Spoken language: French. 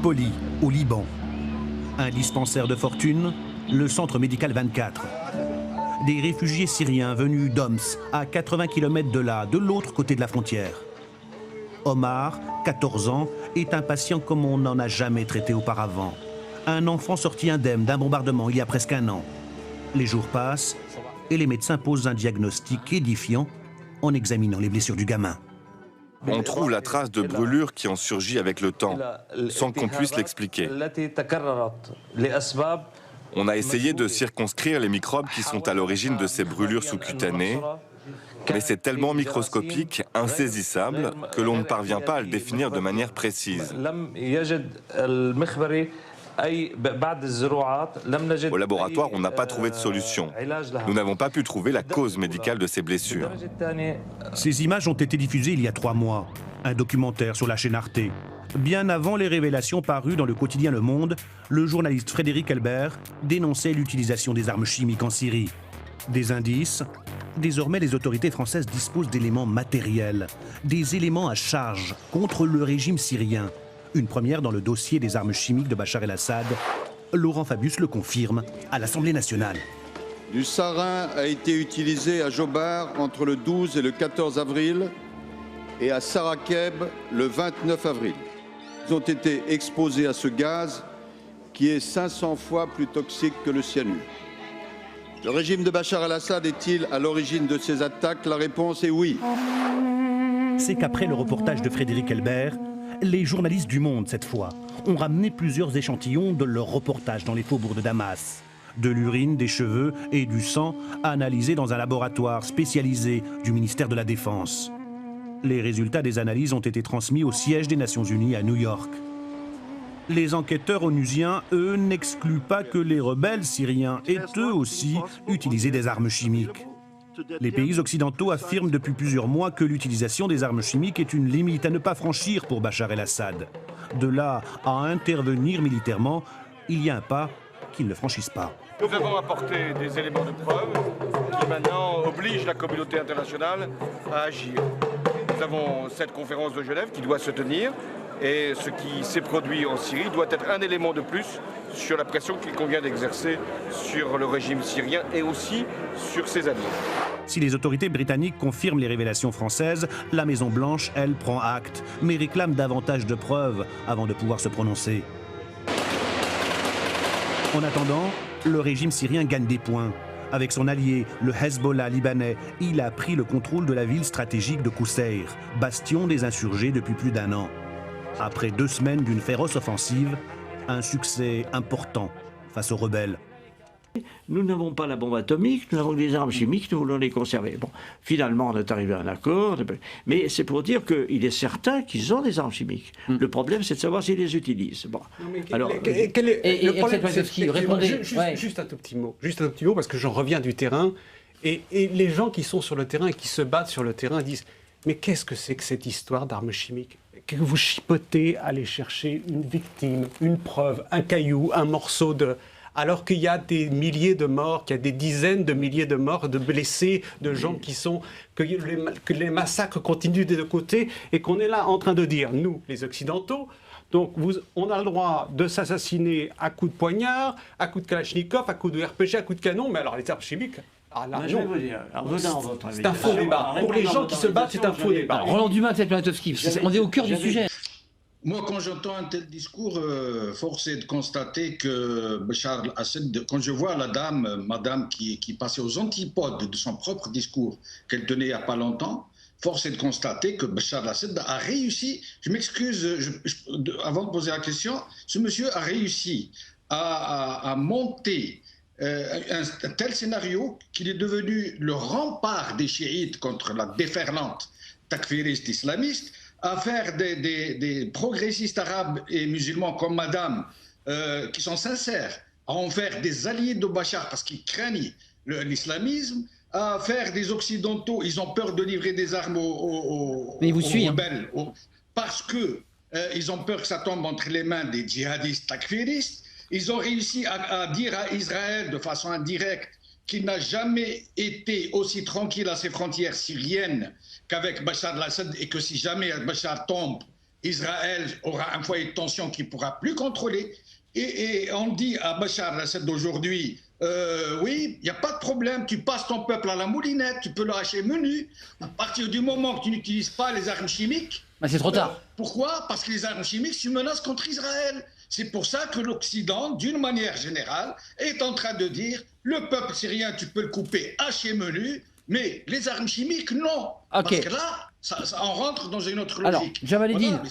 Tripoli, au Liban. Un dispensaire de fortune, le centre médical 24. Des réfugiés syriens venus d'Homs, à 80 km de là, de l'autre côté de la frontière. Omar, 14 ans, est un patient comme on n'en a jamais traité auparavant. Un enfant sorti indemne d'un bombardement il y a presque un an. Les jours passent et les médecins posent un diagnostic édifiant en examinant les blessures du gamin. On trouve la trace de brûlures qui ont surgi avec le temps, sans qu'on puisse l'expliquer. On a essayé de circonscrire les microbes qui sont à l'origine de ces brûlures sous-cutanées, mais c'est tellement microscopique, insaisissable, que l'on ne parvient pas à le définir de manière précise. Au laboratoire, on n'a pas trouvé de solution. Nous n'avons pas pu trouver la cause médicale de ces blessures. Ces images ont été diffusées il y a 3 mois. Un documentaire sur la chaîne Arte. Bien avant les révélations parues dans le quotidien Le Monde, le journaliste Frédéric Elbert dénonçait l'utilisation des armes chimiques en Syrie. Des indices. Désormais, les autorités françaises disposent d'éléments matériels, des éléments à charge contre le régime syrien. Une première dans le dossier des armes chimiques de Bachar el-Assad. Laurent Fabius le confirme à l'Assemblée nationale. Du sarin a été utilisé à Jobar entre le 12 et le 14 avril et à Sarakeb le 29 avril. Ils ont été exposés à ce gaz qui est 500 fois plus toxique que le cyanure. Le régime de Bachar el-Assad est-il à l'origine de ces attaques? La réponse est oui. C'est qu'après le reportage de Frédéric Elbert, les journalistes du Monde, cette fois, ont ramené plusieurs échantillons de leur reportage dans les faubourgs de Damas. De l'urine, des cheveux et du sang analysés dans un laboratoire spécialisé du ministère de la Défense. Les résultats des analyses ont été transmis au siège des Nations Unies à New York. Les enquêteurs onusiens, eux, n'excluent pas que les rebelles syriens aient eux aussi utilisé des armes chimiques. Les pays occidentaux affirment depuis plusieurs mois que l'utilisation des armes chimiques est une limite à ne pas franchir pour Bachar el-Assad. De là à intervenir militairement, il y a un pas qu'ils ne franchissent pas. Nous avons apporté des éléments de preuve qui maintenant obligent la communauté internationale à agir. Nous avons cette conférence de Genève qui doit se tenir et ce qui s'est produit en Syrie doit être un élément de plus sur la pression qu'il convient d'exercer sur le régime syrien et aussi sur ses alliés. Si les autorités britanniques confirment les révélations françaises, la Maison-Blanche, elle, prend acte, mais réclame davantage de preuves avant de pouvoir se prononcer. En attendant, le régime syrien gagne des points. Avec son allié, le Hezbollah libanais, il a pris le contrôle de la ville stratégique de Kousseir, bastion des insurgés depuis plus d'1 an. Après 2 semaines d'une féroce offensive, un succès important face aux rebelles. Nous n'avons pas la bombe atomique, nous avons des armes chimiques, nous voulons les conserver. Bon, finalement, on est arrivé à un accord, mais c'est pour dire qu'il est certain qu'ils ont des armes chimiques. Le problème, c'est de savoir s'ils les utilisent. Bon. Alors, le problème, juste un tout petit mot, parce que j'en reviens du terrain, et les gens qui sont sur le terrain et qui se battent sur le terrain disent « Mais qu'est-ce que c'est que cette histoire d'armes chimiques ? Que vous chipotez à aller chercher une victime, une preuve, un caillou, un morceau de... » alors qu'il y a des milliers de morts, qu'il y a des dizaines de milliers de morts, de blessés, de gens qui sont... que les massacres continuent des deux côtés et qu'on est là en train de dire, nous, les Occidentaux, donc on a le droit de s'assassiner à coups de poignard, à coups de kalachnikov, à coups de RPG, à coups de canon, mais alors les armes chimiques... Ah là, je vais vous dire. C'est un faux débat. Pour les gens qui se battent, c'est un faux débat. Roland Dumas, Poniatowski, on est au cœur du sujet. Moi, quand j'entends un tel discours, force est de constater que Bachar el-Assad, quand je vois la dame, madame, qui passait aux antipodes de son propre discours qu'elle tenait il n'y a pas longtemps, force est de constater que Bachar el-Assad a réussi, je m'excuse avant de poser la question, ce monsieur a réussi à monter un tel scénario qu'il est devenu le rempart des chiites contre la déferlante takfiriste islamiste, à faire des progressistes arabes et musulmans comme madame, qui sont sincères, à en faire des alliés de Bachar parce qu'ils craignent l'islamisme, à faire des occidentaux, ils ont peur de livrer des armes aux rebelles, parce qu'ils ont peur que ça tombe entre les mains des djihadistes takfiristes. Ils ont réussi à dire à Israël de façon indirecte qu'il n'a jamais été aussi tranquille à ses frontières syriennes qu'avec Bachar el-Assad et que si jamais Bachar tombe, Israël aura un foyer de tension qu'il ne pourra plus contrôler. Et on dit à Bachar al-Assad d'aujourd'hui, oui, il n'y a pas de problème, tu passes ton peuple à la moulinette, tu peux le lâcher menu. À partir du moment que tu n'utilises pas les armes chimiques... c'est trop tard. Pourquoi? Parce que les armes chimiques, c'est une menace contre Israël. C'est pour ça que l'Occident, d'une manière générale, est en train de dire, le peuple syrien, tu peux le couper haché menu, mais les armes chimiques, non. Okay. Parce que là, on rentre dans une autre logique. Alors, Jamaluddin,